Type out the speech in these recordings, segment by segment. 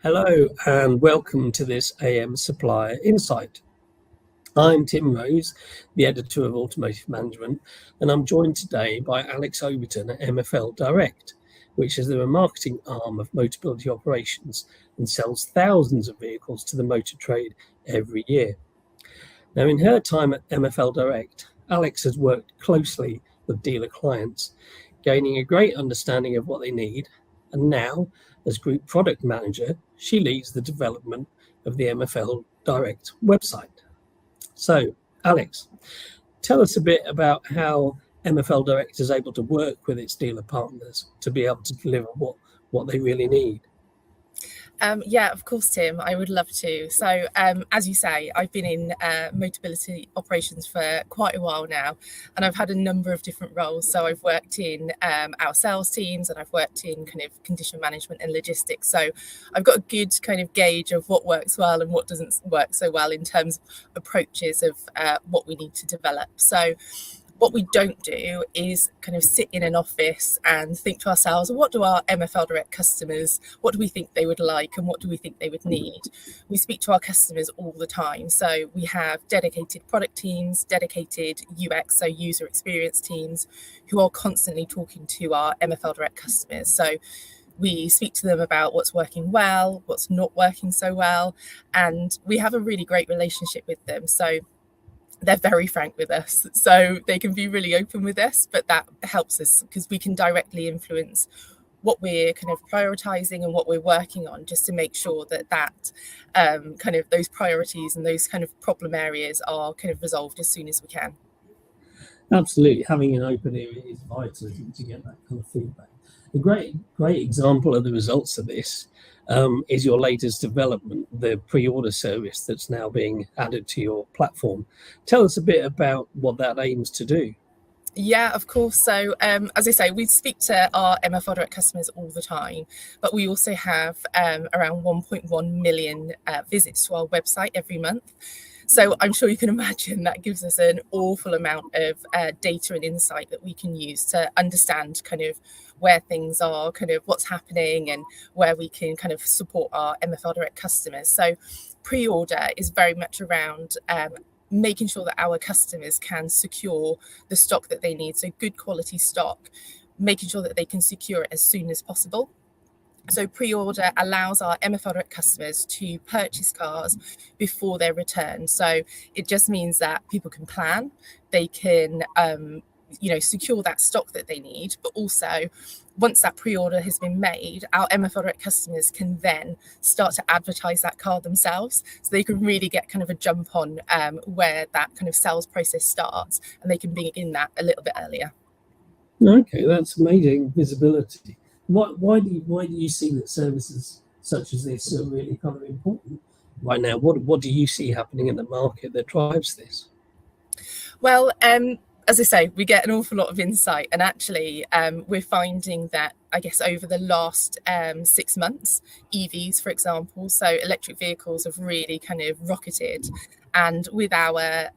Hello and welcome to this AM Supplier Insight. I'm Tim Rose, the editor of Automotive Management, and I'm joined today by Alex Overton at mfldirect, which is the marketing arm of Motability Operations and sells thousands of vehicles to the motor trade every year. Now, in her time at mfldirect, Alex has worked closely with dealer clients, gaining a great understanding of what they need, and now, as Group Product Manager, she leads the development of the mfldirect website. So, Alex, tell us a bit about how mfldirect is able to work with its dealer partners to be able to deliver what they really need. Yeah, of course, Tim, I would love to. So, as you say, I've been in Motability Operations for quite a while now, and I've had a number of different roles. So I've worked in our sales teams, and I've worked in kind of condition management and logistics. So I've got a good kind of gauge of what works well and what doesn't work so well in terms of approaches of what we need to develop. So what we don't do is kind of sit in an office and think to ourselves, what do our mfldirect customers, what do we think they would like and what do we think they would need? We speak to our customers all the time. So we have dedicated product teams, dedicated UX, so user experience teams, who are constantly talking to our mfldirect customers. So we speak to them about what's working well, what's not working so well, and we have a really great relationship with them. So they're very frank with us, so they can be really open with us, but that helps us because we can directly influence what we're kind of prioritizing and what we're working on, just to make sure that kind of those priorities and those kind of problem areas are kind of resolved as soon as we can. Absolutely, having an open ear is vital to get that kind of feedback. A great example of the results of this is your latest development, the pre-order service that's now being added to your platform. Tell us a bit about what that aims to do. Yeah, of course. So, as I say, we speak to our mfldirect customers all the time, but we also have around 1.1 million visits to our website every month. So I'm sure you can imagine that gives us an awful amount of data and insight that we can use to understand kind of where things are, kind of what's happening and where we can kind of support our mfldirect customers. So pre-order is very much around making sure that our customers can secure the stock that they need. So good quality stock, making sure that they can secure it as soon as possible. So pre-order allows our mfldirect customers to purchase cars before their return. So it just means that people can plan, they can secure that stock that they need, but also once that pre-order has been made, our mfldirect customers can then start to advertise that car themselves, so they can really get kind of a jump on where that kind of sales process starts, and they can begin that a little bit earlier. Okay, that's amazing visibility. Why do you see that services such as this are really kind of important right now? What do you see happening in the market that drives this? Well, as I say, we get an awful lot of insight, and actually we're finding that, I guess, over the last 6 months, EVs, for example, so electric vehicles have really kind of rocketed. And with our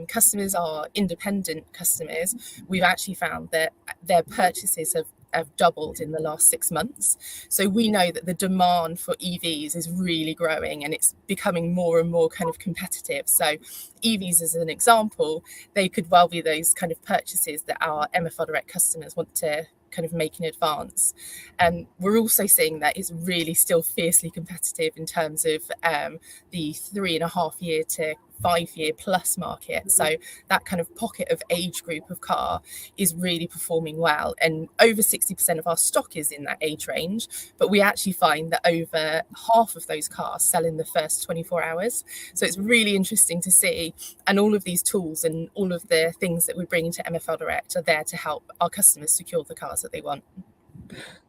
customers, our independent customers, we've actually found that their purchases have doubled in the last 6 months. So we know that the demand for EVs is really growing and it's becoming more and more kind of competitive. So EVs, as an example, they could well be those kind of purchases that our mfldirect customers want to kind of make in advance. And we're also seeing that it's really still fiercely competitive in terms of the 3.5 year to 5 year plus market. So that kind of pocket of age group of car is really performing well, and over 60% of our stock is in that age range, but we actually find that over half of those cars sell in the first 24 hours. So it's really interesting to see, and all of these tools and all of the things that we bring into mfldirect are there to help our customers secure the cars that they want.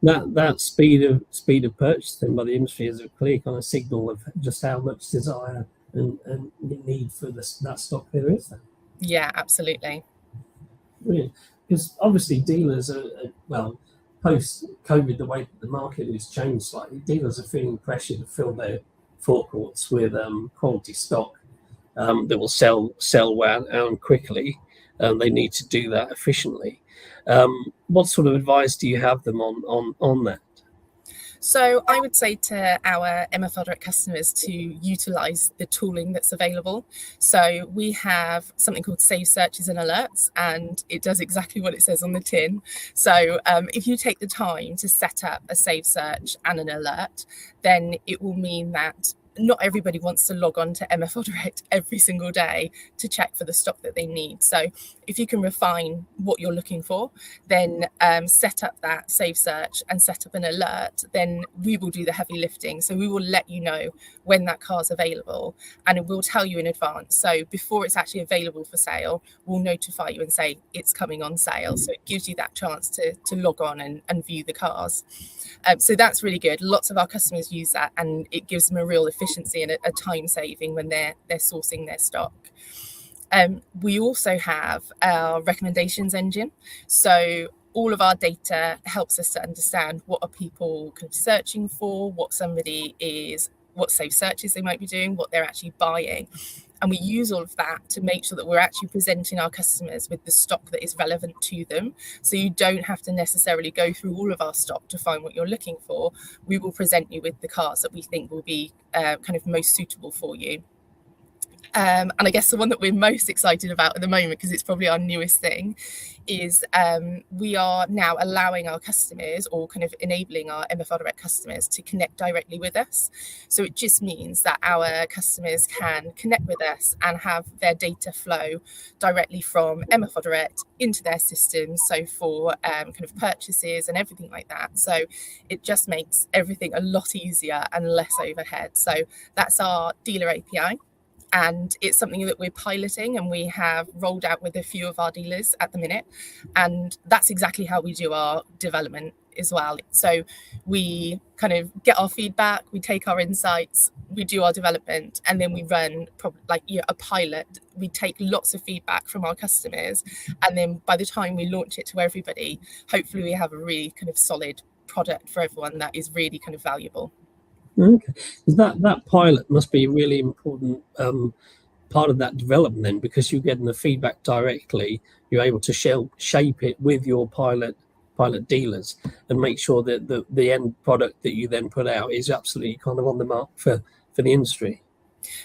That speed of purchasing by the industry is a clear kind of signal of just how much desire and need for that stock there is then. Yeah, absolutely. Brilliant. Because obviously dealers are, well, post-COVID, the way the market has changed slightly, dealers are feeling pressure to fill their forecourts with quality stock that will sell well and quickly. They need to do that efficiently. What sort of advice do you have them on that? So I would say to our mfldirect customers to utilize the tooling that's available. So we have something called Save Searches and Alerts, and it does exactly what it says on the tin. So if you take the time to set up a save search and an alert, then it will mean that not everybody wants to log on to mfldirect every single day to check for the stock that they need. So if you can refine what you're looking for, then set up that save search and set up an alert, then we will do the heavy lifting. So we will let you know when that car's available, and it will tell you in advance. So before it's actually available for sale, we'll notify you and say it's coming on sale. So it gives you that chance to log on and view the cars. So that's really good. Lots of our customers use that, and it gives them a real efficiency and a time saving when they're sourcing their stock. We also have our recommendations engine. So all of our data helps us to understand what are people kind of searching for, what save searches they might be doing, what they're actually buying. And we use all of that to make sure that we're actually presenting our customers with the stock that is relevant to them. So you don't have to necessarily go through all of our stock to find what you're looking for. We will present you with the cars that we think will be kind of most suitable for you. And I guess the one that we're most excited about at the moment, because it's probably our newest thing, is we are now allowing our customers, or kind of enabling our mfldirect customers, to connect directly with us. So it just means that our customers can connect with us and have their data flow directly from mfldirect into their systems. So for kind of purchases and everything like that. So it just makes everything a lot easier and less overhead. So that's our dealer API. And it's something that we're piloting and we have rolled out with a few of our dealers at the minute. And that's exactly how we do our development as well. So we kind of get our feedback, we take our insights, we do our development, and then we run a pilot. We take lots of feedback from our customers. And then by the time we launch it to everybody, hopefully we have a really kind of solid product for everyone that is really kind of valuable. Okay, that pilot must be a really important part of that development then, because you're getting the feedback directly. You're able to shape it with your pilot dealers and make sure that the end product that you then put out is absolutely kind of on the mark for the industry.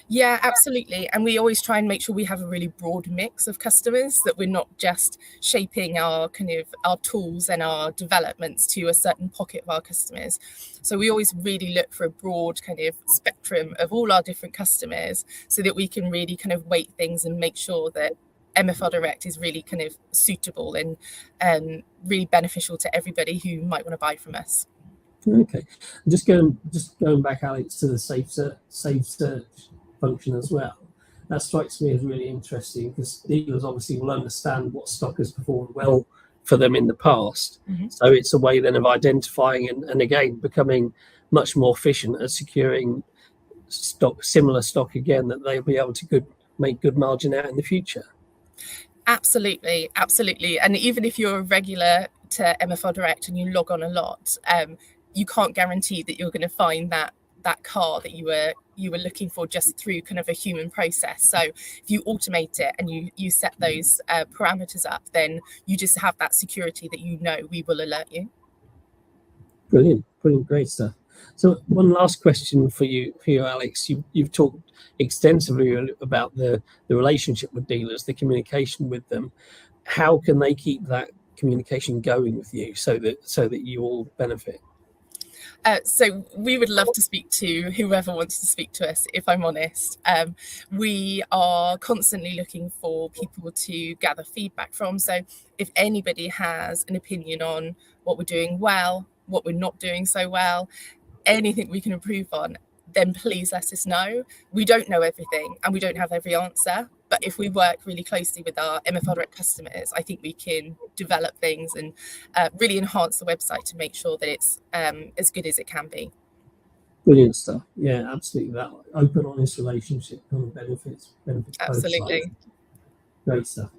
Yeah, absolutely. And we always try and make sure we have a really broad mix of customers, that we're not just shaping our tools and our developments to a certain pocket of our customers. So we always really look for a broad kind of spectrum of all our different customers, so that we can really kind of weight things and make sure that mfldirect is really kind of suitable and really beneficial to everybody who might want to buy from us. Okay, just going back, Alex, to the save search function as well. That strikes me as really interesting, because dealers obviously will understand what stock has performed well for them in the past. Mm-hmm. So it's a way then of identifying and again becoming much more efficient at securing similar stock again, that they'll be able to make good margin out in the future. Absolutely. And even if you're a regular to mfldirect and you log on a lot, you can't guarantee that you're going to find that car that you were looking for just through kind of a human process. So if you automate it and you set those parameters up, then you just have that security that we will alert you. Brilliant, great stuff. So one last question for you, Alex. You've talked extensively about the relationship with dealers, the communication with them. How can they keep that communication going with you so that you all benefit? So we would love to speak to whoever wants to speak to us, if I'm honest. We are constantly looking for people to gather feedback from. So if anybody has an opinion on what we're doing well, what we're not doing so well, anything we can improve on, then please let us know. We don't know everything and we don't have every answer. But if we work really closely with our mfldirect customers, I think we can develop things and really enhance the website to make sure that it's as good as it can be. Brilliant stuff. Yeah, absolutely. That open, honest relationship kind of benefits absolutely both sides. Great stuff.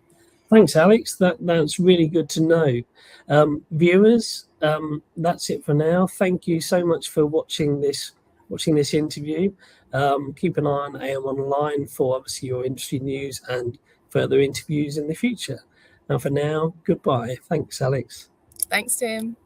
Thanks, Alex. That's really good to know. Viewers, that's it for now. Thank you so much for watching this interview. Keep an eye on AM Online for obviously your industry news and further interviews in the future. And for now, goodbye. Thanks, Alex. Thanks, Tim.